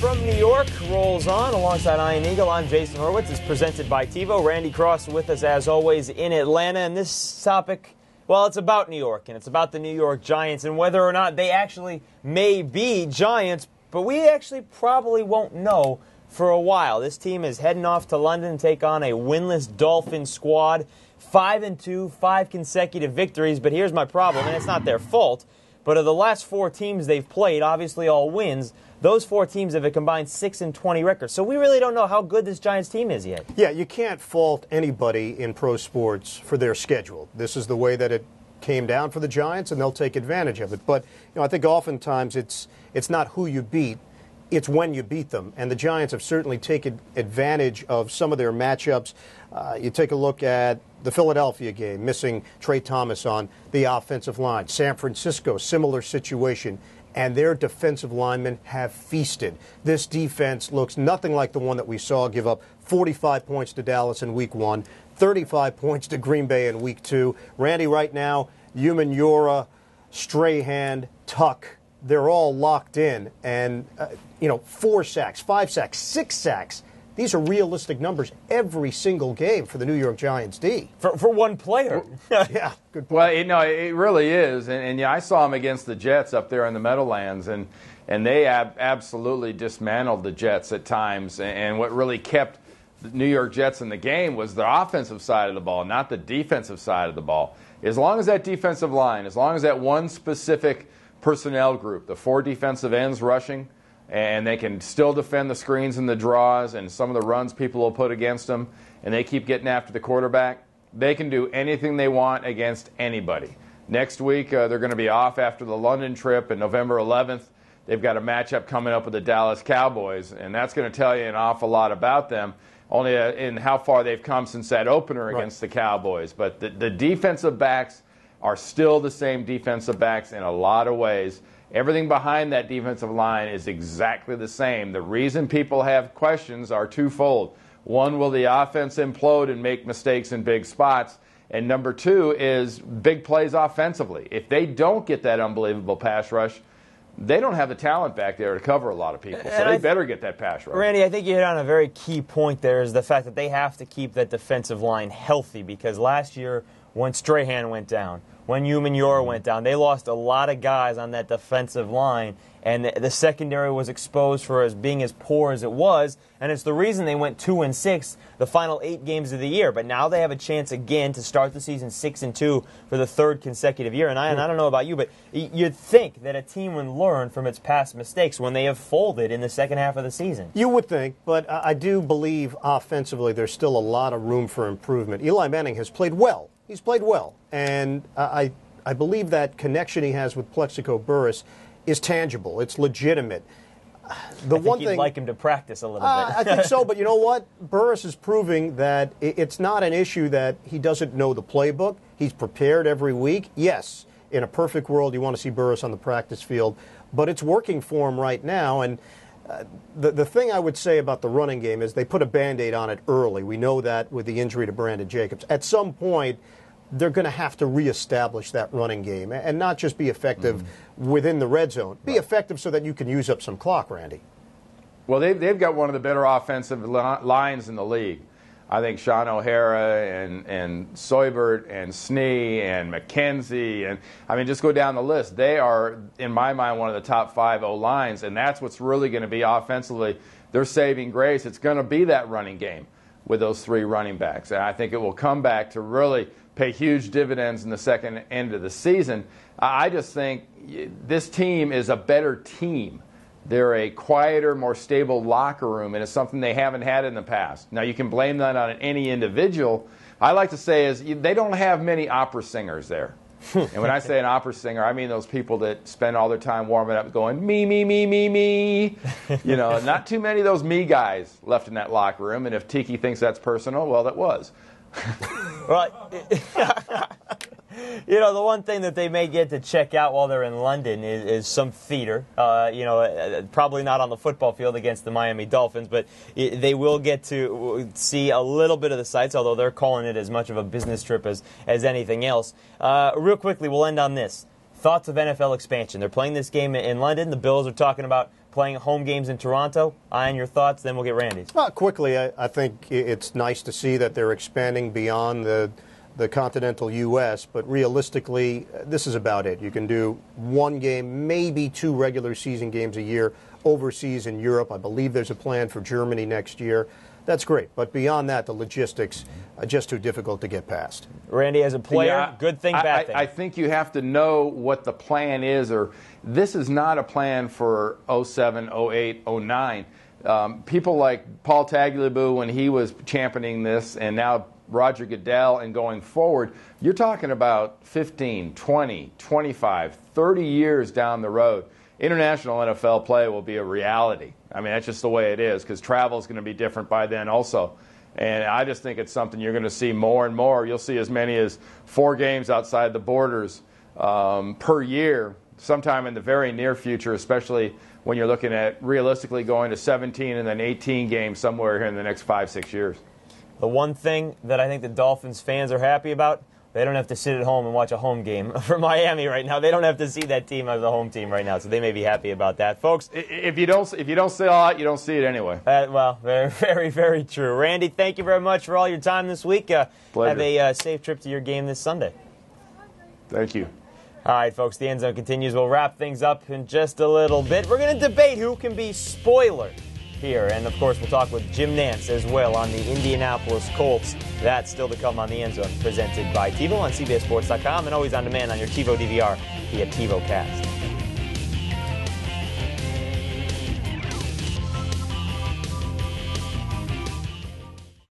from New York rolls on alongside Ian Eagle. I'm Jason Horowitz. It's presented by TiVo. Randy Cross with us as always in Atlanta. And this topic, well, it's about New York, and it's about the New York Giants and whether or not they actually may be Giants, but we actually probably won't know for a while. This team is heading off to London to take on a winless Dolphin squad. 5-2, 5 consecutive victories, but here's my problem, and it's not their fault. But of the last 4 teams they've played, obviously all wins, those 4 teams have a combined 6-20 record. So we really don't know how good this Giants team is yet. Yeah, you can't fault anybody in pro sports for their schedule. This is the way that it came down for the Giants, and they'll take advantage of it. But I think oftentimes it's not who you beat, it's when you beat them. And the Giants have certainly taken advantage of some of their matchups. You take a look at the Philadelphia game, missing Trey Thomas on the offensive line. San Francisco, similar situation. And their defensive linemen have feasted. This defense looks nothing like the one that we saw give up 45 points to Dallas in Week 1, 35 points to Green Bay in Week 2. Randy, right now, Umenyiora, Strahan, Tuck, they're all locked in. And, 4 sacks, 5 sacks, 6 sacks. These are realistic numbers every single game for the New York Giants D. For one player. Yeah, good point. Well, it really is. And I saw them against the Jets up there in the Meadowlands, and they absolutely dismantled the Jets at times. And what really kept the New York Jets in the game was the offensive side of the ball, not the defensive side of the ball. As long as that defensive line, as long as that one specific personnel group, the 4 defensive ends rushing, and they can still defend the screens and the draws and some of the runs people will put against them, and they keep getting after the quarterback, they can do anything they want against anybody. Next week, they're going to be off after the London trip, and November 11th, they've got a matchup coming up with the Dallas Cowboys, and that's going to tell you an awful lot about them, only in how far they've come since that opener against the Cowboys. But the defensive backs are still the same defensive backs in a lot of ways. Everything behind that defensive line is exactly the same. The reason people have questions are twofold. One, will the offense implode and make mistakes in big spots? And number 2 is big plays offensively. If they don't get that unbelievable pass rush, they don't have the talent back there to cover a lot of people. So they better get that pass rush. Randy, I think you hit on a very key point there, is the fact that they have to keep that defensive line healthy, because last year when Strahan went down, when Umenyiora went down, they lost a lot of guys on that defensive line, and the secondary was exposed for being as poor as it was, and it's the reason they went 2-6 the final 8 games of the year. But now they have a chance again to start the season 6-2 for the 3rd consecutive year. And I don't know about you, but you'd think that a team would learn from its past mistakes when they have folded in the second half of the season. You would think, but I do believe offensively there's still a lot of room for improvement. Eli Manning has played well. He's played well, and I believe that connection he has with Plexico Burress is tangible. It's legitimate. I think you'd like him to practice a little bit. I think so, but you know what? Burress is proving that it's not an issue that he doesn't know the playbook. He's prepared every week. Yes, in a perfect world, you want to see Burress on the practice field, but it's working for him right now. And the thing I would say about the running game is they put a Band-Aid on it early. We know that with the injury to Brandon Jacobs. At some point, they're going to have to reestablish that running game and not just be effective within the red zone. Be effective so that you can use up some clock, Randy. Well, they've got one of the better offensive lines in the league. I think Sean O'Hara and Soybert and Snee and McKenzie, and just go down the list. They are, in my mind, one of the top 5 O-lines, and that's what's really going to be offensively their saving grace. It's going to be that running game with those 3 running backs, and I think it will come back to really pay huge dividends in the second end of the season. I just think this team is a better team. They're a quieter, more stable locker room, and it's something they haven't had in the past. Now, you can blame that on any individual. I like to say is they don't have many opera singers there. And when I say an opera singer, I mean those people that spend all their time warming up going, me, me, me, me, me. Not too many of those me guys left in that locker room, and if Tiki thinks that's personal, well, that was. Well, the one thing that they may get to check out while they're in London is some theater. Probably not on the football field against the Miami Dolphins, but they will get to see a little bit of the sights, although they're calling it as much of a business trip as anything else. Real quickly, we'll end on this. thoughts of NFL expansion. They're playing this game in London. The Bills are talking about playing home games in Toronto. Ian, your thoughts, then we'll get Randy's. Well, quickly, I think it's nice to see that they're expanding beyond the continental U.S., but realistically, this is about it. You can do one game, maybe 2 regular season games a year overseas in Europe. I believe there's a plan for Germany next year. That's great. But beyond that, the logistics are just too difficult to get past. Randy, as a player, good thing, bad thing? I think you have to know what the plan is, or this is not a plan for 07, 08, 09. People like Paul Tagliabue, when he was championing this, and now Roger Goodell, and going forward, you're talking about 15, 20, 25, 30 years down the road. International NFL play will be a reality. I mean, that's just the way it is, because travel is going to be different by then also. And I just think it's something you're going to see more and more. You'll see as many as 4 games outside the borders per year sometime in the very near future, especially when you're looking at realistically going to 17 and then 18 games somewhere here in the next 5-6 years. The one thing that I think the Dolphins fans are happy about, they don't have to sit at home and watch a home game for Miami right now. They don't have to see that team as a home team right now, so they may be happy about that, folks. If you don't sell out, you don't see it anyway. Well, very, very, very true. Randy, thank you very much for all your time this week. Pleasure. Have a safe trip to your game this Sunday. Thank you. All right, folks, the End Zone continues. We'll wrap things up in just a little bit. We're going to debate who can be spoiler here. And, of course, we'll talk with Jim Nantz as well on the Indianapolis Colts. That's still to come on the End Zone, presented by TiVo on CBSSports.com and always on demand on your TiVo DVR via TiVo Cast.